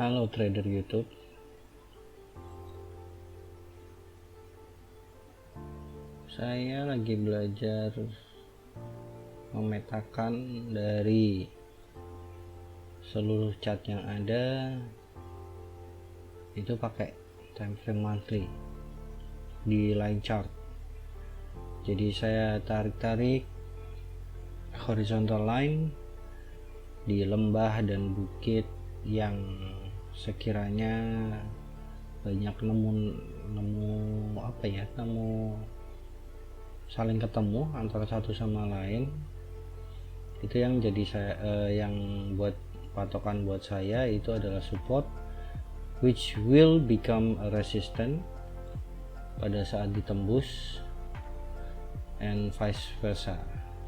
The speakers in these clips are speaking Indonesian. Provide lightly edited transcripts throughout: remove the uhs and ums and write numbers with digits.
Halo trader YouTube. Saya lagi belajar memetakan dari seluruh chart yang ada itu pakai time frame monthly di line chart. Jadi saya tarik horizontal line di lembah dan bukit yang sekiranya banyak nemu saling ketemu antara satu sama lain. Itu yang jadi yang buat patokan buat saya itu adalah support which will become a resistance pada saat ditembus and vice versa.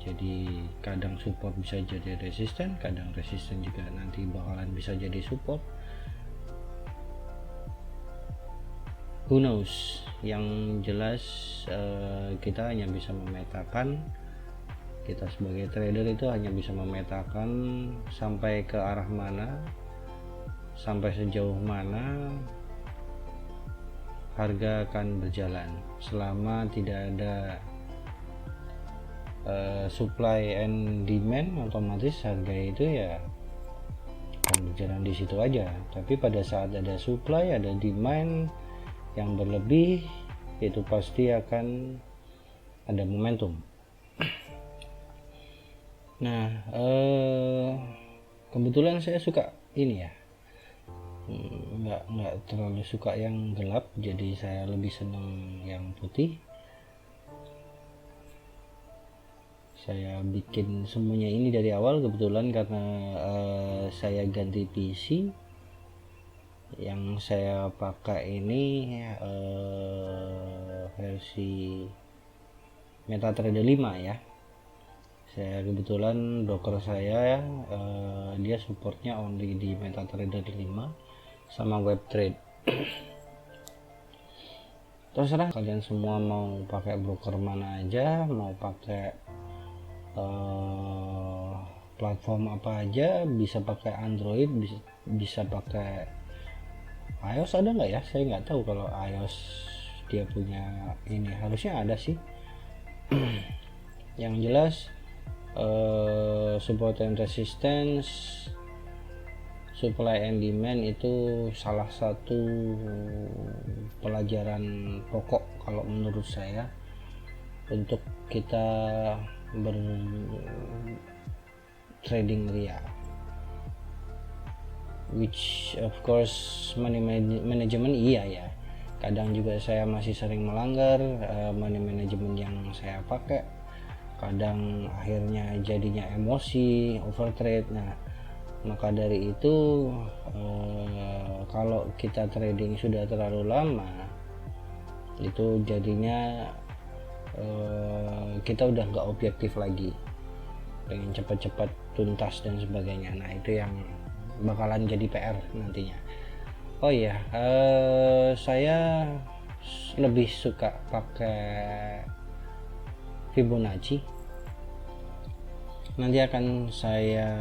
Jadi kadang support bisa jadi resisten, kadang resisten juga nanti bakalan bisa jadi support. Who knows? Yang jelas kita hanya bisa memetakan, kita sebagai trader itu hanya bisa memetakan sampai ke arah mana, sampai sejauh mana harga akan berjalan. Selama tidak ada supply and demand, otomatis harga itu ya akan berjalan di situ aja. Tapi pada saat ada supply, ada demand yang berlebih, itu pasti akan ada momentum. Nah, kebetulan saya suka ini ya, nggak terlalu suka yang gelap, jadi saya lebih senang yang putih. Saya bikin semuanya ini dari awal kebetulan karena saya ganti PC. Yang saya pakai ini versi MetaTrader 5 ya. Saya kebetulan broker saya dia supportnya only di MetaTrader 5 sama WebTrade. Terserah kalian semua mau pakai broker mana aja, mau pakai platform apa aja, bisa pakai Android, bisa pakai iOS. Ada nggak ya? Saya nggak tahu kalau iOS dia punya ini, harusnya ada sih. Yang jelas support and resistance, supply and demand itu salah satu pelajaran pokok kalau menurut saya untuk kita trading real, which of course money management iya ya, kadang juga saya masih sering melanggar money management yang saya pakai, kadang akhirnya jadinya emosi, overtrade. Nah, maka dari itu kalau kita trading sudah terlalu lama itu jadinya kita udah nggak objektif lagi, pengen cepat-cepat tuntas dan sebagainya. Nah, itu yang bakalan jadi PR nantinya. Oh iya, saya lebih suka pakai Fibonacci. Nanti akan saya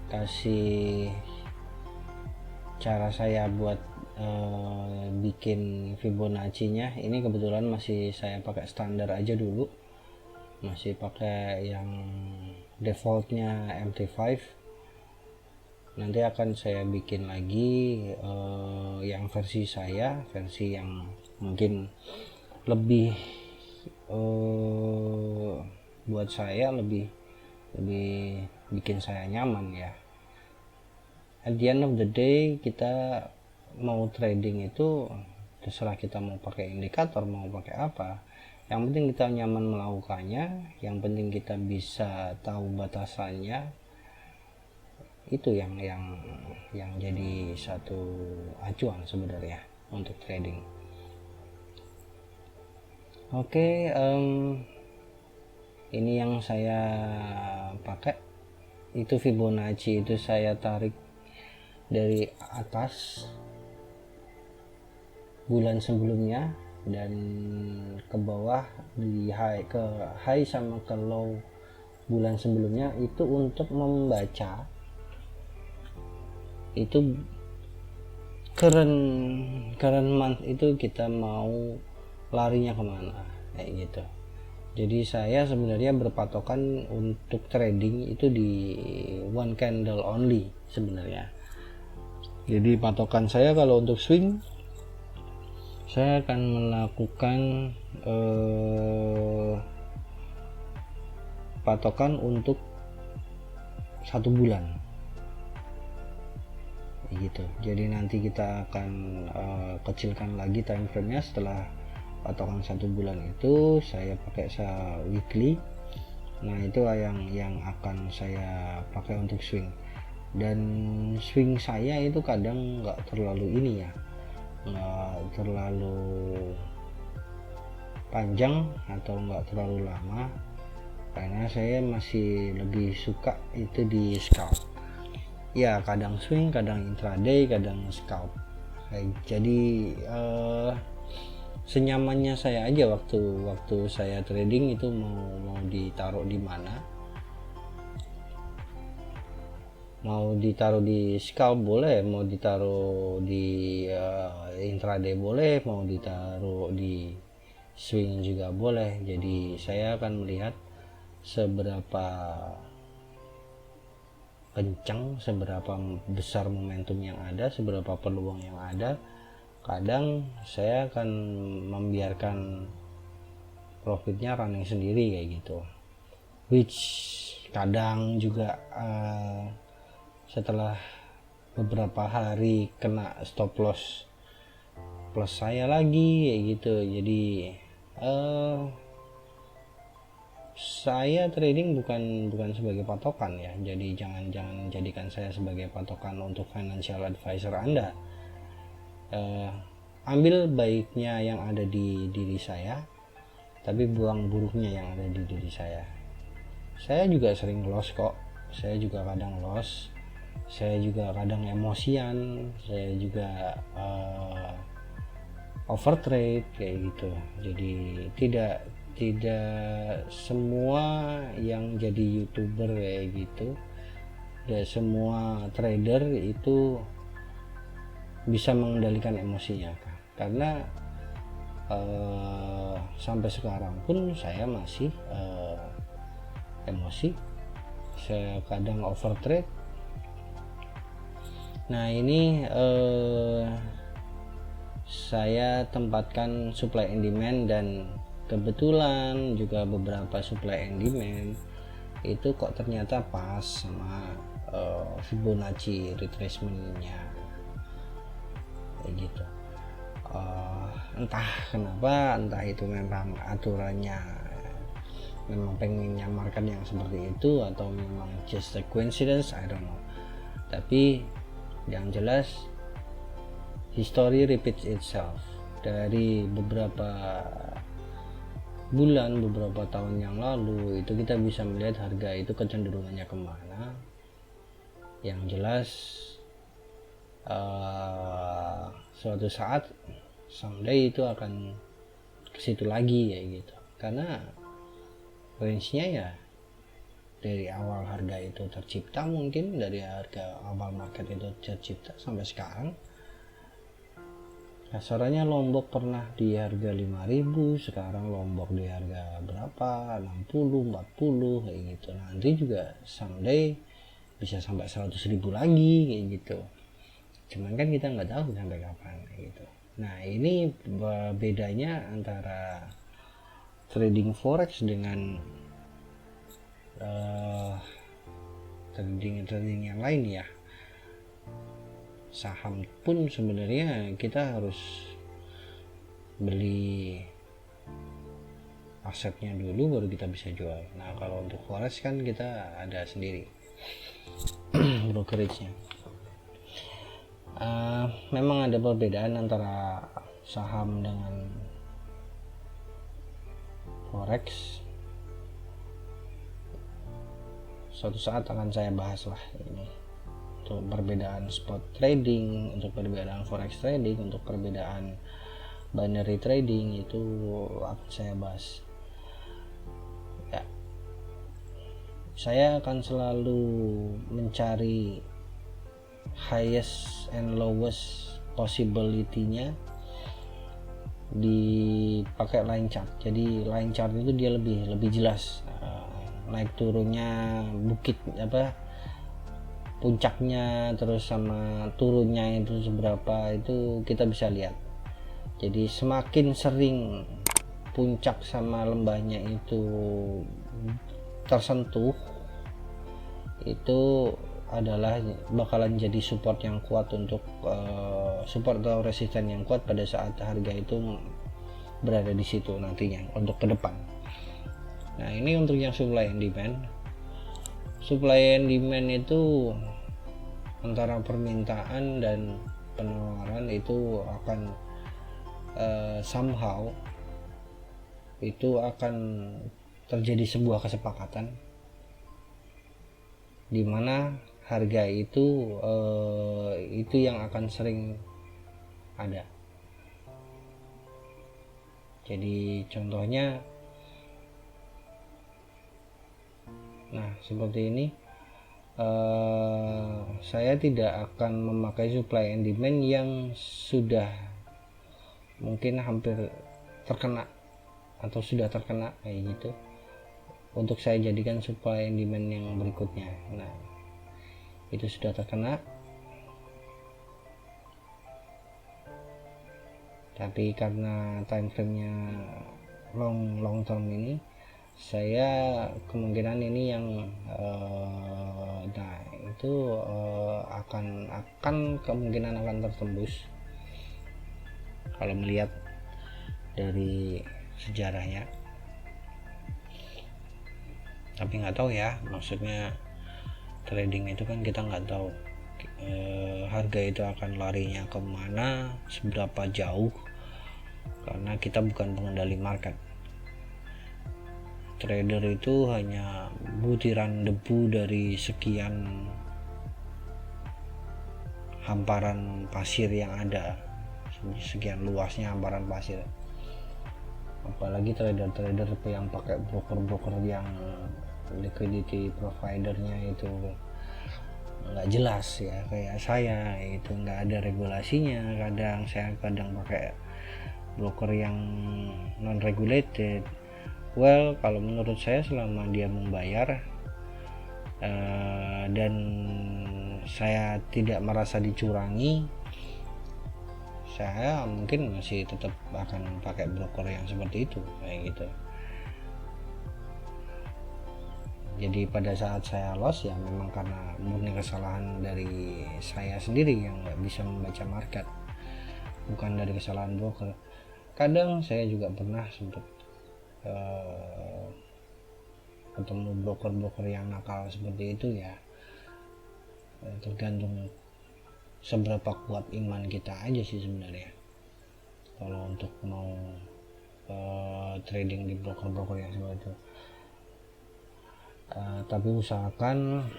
kasih cara saya buat bikin Fibonacci-nya. Ini kebetulan masih saya pakai standar aja dulu, masih pakai yang defaultnya MT5. Nanti akan saya bikin lagi yang versi saya, versi yang mungkin lebih buat saya lebih bikin saya nyaman ya. At the end of the day, kita mau trading itu terserah kita mau pakai indikator, mau pakai apa, yang penting kita nyaman melakukannya, yang penting kita bisa tahu batasannya. Itu yang jadi satu acuan sebenarnya untuk trading. Oke, ini yang saya pakai itu Fibonacci, itu saya tarik dari atas bulan sebelumnya dan ke bawah di ke high sama ke low bulan sebelumnya, itu untuk membaca itu current month itu kita mau larinya kemana kayak gitu. Jadi saya sebenarnya berpatokan untuk trading itu di one candle only sebenarnya. Jadi patokan saya kalau untuk swing, saya akan melakukan patokan untuk 1 bulan gitu. Jadi nanti kita akan kecilkan lagi time frame nya setelah patokan 1 bulan itu saya pakai weekly. Nah itu yang akan saya pakai untuk swing, dan swing saya itu kadang nggak terlalu ini ya, nggak terlalu panjang atau nggak terlalu lama, karena saya masih lebih suka itu di scalp ya, kadang swing, kadang intraday, kadang scalp. Jadi senyamannya saya aja waktu saya trading itu mau ditaruh di mana, mau ditaruh di scalp boleh, mau ditaruh di intraday boleh, mau ditaruh di swing juga boleh. Jadi saya akan melihat seberapa kencang, seberapa besar momentum yang ada, seberapa peluang yang ada. Kadang saya akan membiarkan profitnya running sendiri kayak gitu, which kadang juga setelah beberapa hari kena stop loss plus saya lagi kayak gitu. Jadi saya trading bukan sebagai patokan ya, jadi jangan jadikan saya sebagai patokan untuk financial advisor Anda. Ambil baiknya yang ada di diri saya, tapi buang buruknya yang ada di diri saya. Saya juga sering loss kok, saya juga kadang loss, saya juga kadang emosian, saya juga overtrade kayak gitu. Jadi tidak semua yang jadi YouTuber kayak gitu, ya semua trader itu bisa mengendalikan emosinya, karena sampai sekarang pun saya masih emosi, saya kadang overtrade. Nah ini saya tempatkan supply and demand, dan kebetulan juga beberapa supply and demand itu kok ternyata pas sama Fibonacci retracement-nya kayak gitu. Entah kenapa, entah itu memang aturannya memang pengen nyamarkan yang seperti itu atau memang just a coincidence, I don't know. Tapi yang jelas history repeats itself. Dari beberapa bulan, beberapa tahun yang lalu itu kita bisa melihat harga itu kecenderungannya kemana. Yang jelas suatu saat someday itu akan ke situ lagi ya gitu, karena range-nya ya dari awal harga itu tercipta, mungkin dari harga awal market itu tercipta sampai sekarang. Kasarannya Lombok pernah di harga 5.000, sekarang Lombok di harga berapa, 60, 40 kayak gitu. Nanti juga someday bisa sampai 100.000 lagi kayak gitu. Cuman kan kita nggak tahu sampai kapan kayak gitu. Nah ini bedanya antara trading forex dengan trading yang lain ya. Saham pun sebenarnya kita harus beli asetnya dulu baru kita bisa jual. Nah kalau untuk forex kan kita ada sendiri brokerage-nya. Memang ada perbedaan antara saham dengan forex. Suatu saat akan saya bahas lah ini, untuk perbedaan spot trading, untuk perbedaan forex trading, untuk perbedaan binary trading, itu akan saya bahas ya. Saya akan selalu mencari highest and lowest possibility-nya dipakai line chart. Jadi line chart itu dia lebih jelas naik turunnya bukit puncaknya, terus sama turunnya itu seberapa, itu kita bisa lihat. Jadi semakin sering puncak sama lembahnya itu tersentuh, itu adalah bakalan jadi support yang kuat untuk support atau resisten yang kuat pada saat harga itu berada di situ nantinya untuk ke depan. Nah, ini untuk yang supply and demand. Supply and demand itu antara permintaan dan penawaran itu akan somehow itu akan terjadi sebuah kesepakatan di mana harga itu yang akan sering ada. Jadi contohnya, nah seperti ini, saya tidak akan memakai supply and demand yang sudah mungkin hampir terkena atau sudah terkena kayak gitu, untuk saya jadikan supply and demand yang berikutnya. Nah, itu sudah terkena, tapi karena time frame-nya long term ini, saya kemungkinan ini yang nah itu akan kemungkinan akan tertembus kalau melihat dari sejarahnya. Tapi nggak tahu ya, maksudnya trading itu kan kita nggak tahu harga itu akan larinya kemana, seberapa jauh, karena kita bukan pengendali market. Trader itu hanya butiran debu dari sekian hamparan pasir yang ada, sekian luasnya hamparan pasir. Apalagi trader-trader yang pakai broker-broker yang liquidity providernya itu nggak jelas ya, kayak saya itu nggak ada regulasinya. Saya kadang pakai broker yang non regulated. Well, kalau menurut saya selama dia membayar dan saya tidak merasa dicurangi, saya mungkin masih tetap akan pakai broker yang seperti itu kayak gitu. Jadi pada saat saya loss ya memang karena murni kesalahan dari saya sendiri yang nggak bisa membaca market, bukan dari kesalahan broker. Kadang saya juga pernah sempat ketemu broker-broker yang nakal seperti itu ya. Tergantung seberapa kuat iman kita aja sih sebenarnya kalau untuk mau trading di broker-broker yang seperti itu. Tapi usahakan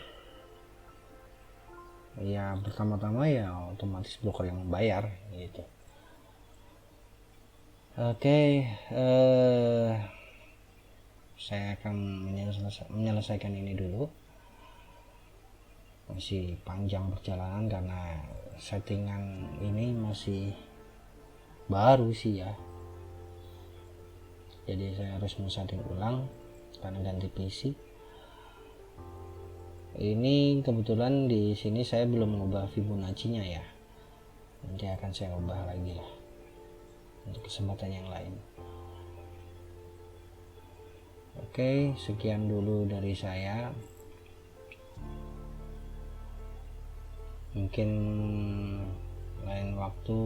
ya pertama-tama ya otomatis broker yang membayar gitu. Oke, saya akan menyelesaikan ini dulu. Masih panjang perjalanan karena settingan ini masih baru sih ya. Jadi saya harus men-setting ulang karena ganti PC. Ini kebetulan di sini saya belum mengubah Fibonacci-nya ya. Nanti akan saya ubah lagi lah untuk kesempatan yang lain. Oke, sekian dulu dari saya. Mungkin lain waktu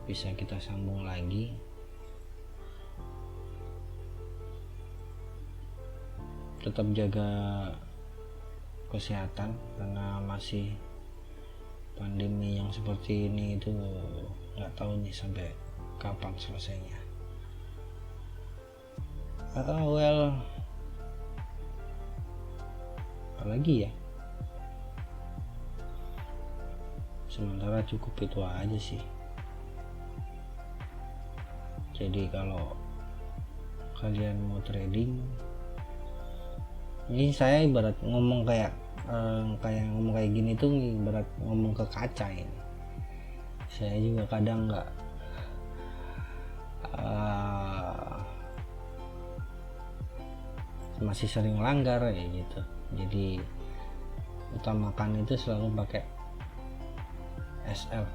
bisa kita sambung lagi. Tetap jaga kesehatan karena masih pandemi yang seperti ini itu nggak tahu nih sampai kapan selesainya. Well, apalagi ya, sementara cukup itu aja sih. Jadi kalau kalian mau trading, ini saya ibarat ngomong kayak kayak ngomong kayak gini tuh berat ngomong ke kaca ini. Saya juga kadang nggak masih sering langgar ya gitu. Jadi utamakan itu selalu pakai SL,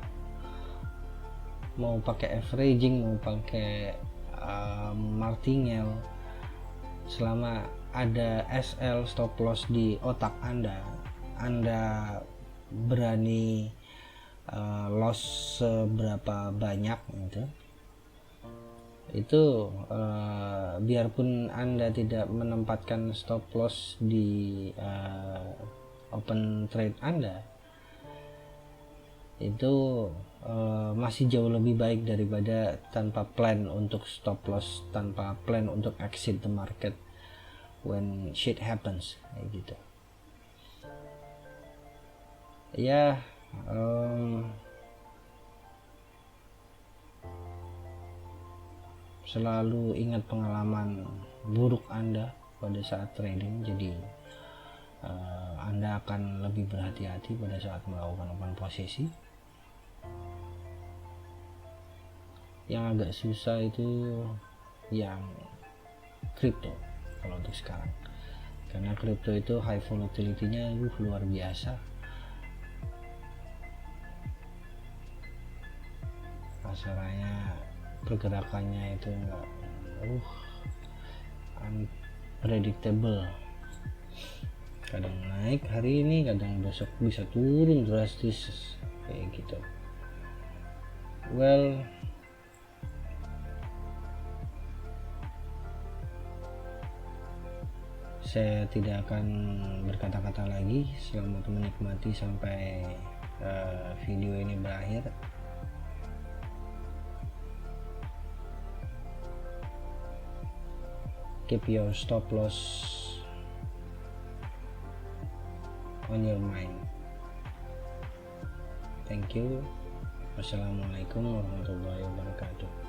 mau pakai averaging, mau pakai martingale, selama ada SL stop loss di otak Anda berani loss seberapa banyak gitu. Itu biarpun Anda tidak menempatkan stop loss di open trade Anda, itu masih jauh lebih baik daripada tanpa plan untuk stop loss, tanpa plan untuk exit the market when shit happens kayak gitu ya. Selalu ingat pengalaman buruk Anda pada saat trading, jadi Anda akan lebih berhati-hati pada saat melakukan open posisi. Yang agak susah itu yang kripto kalau untuk sekarang, karena kripto itu high volatility-nya luar biasa. Kasarnya pergerakannya itu enggak unpredictable, kadang naik hari ini, kadang besok bisa turun drastis kayak gitu. Well, saya tidak akan berkata-kata lagi. Selamat menikmati sampai video ini berakhir. Keep your stop loss on your mind. Thank you. Wassalamualaikum warahmatullahi wabarakatuh.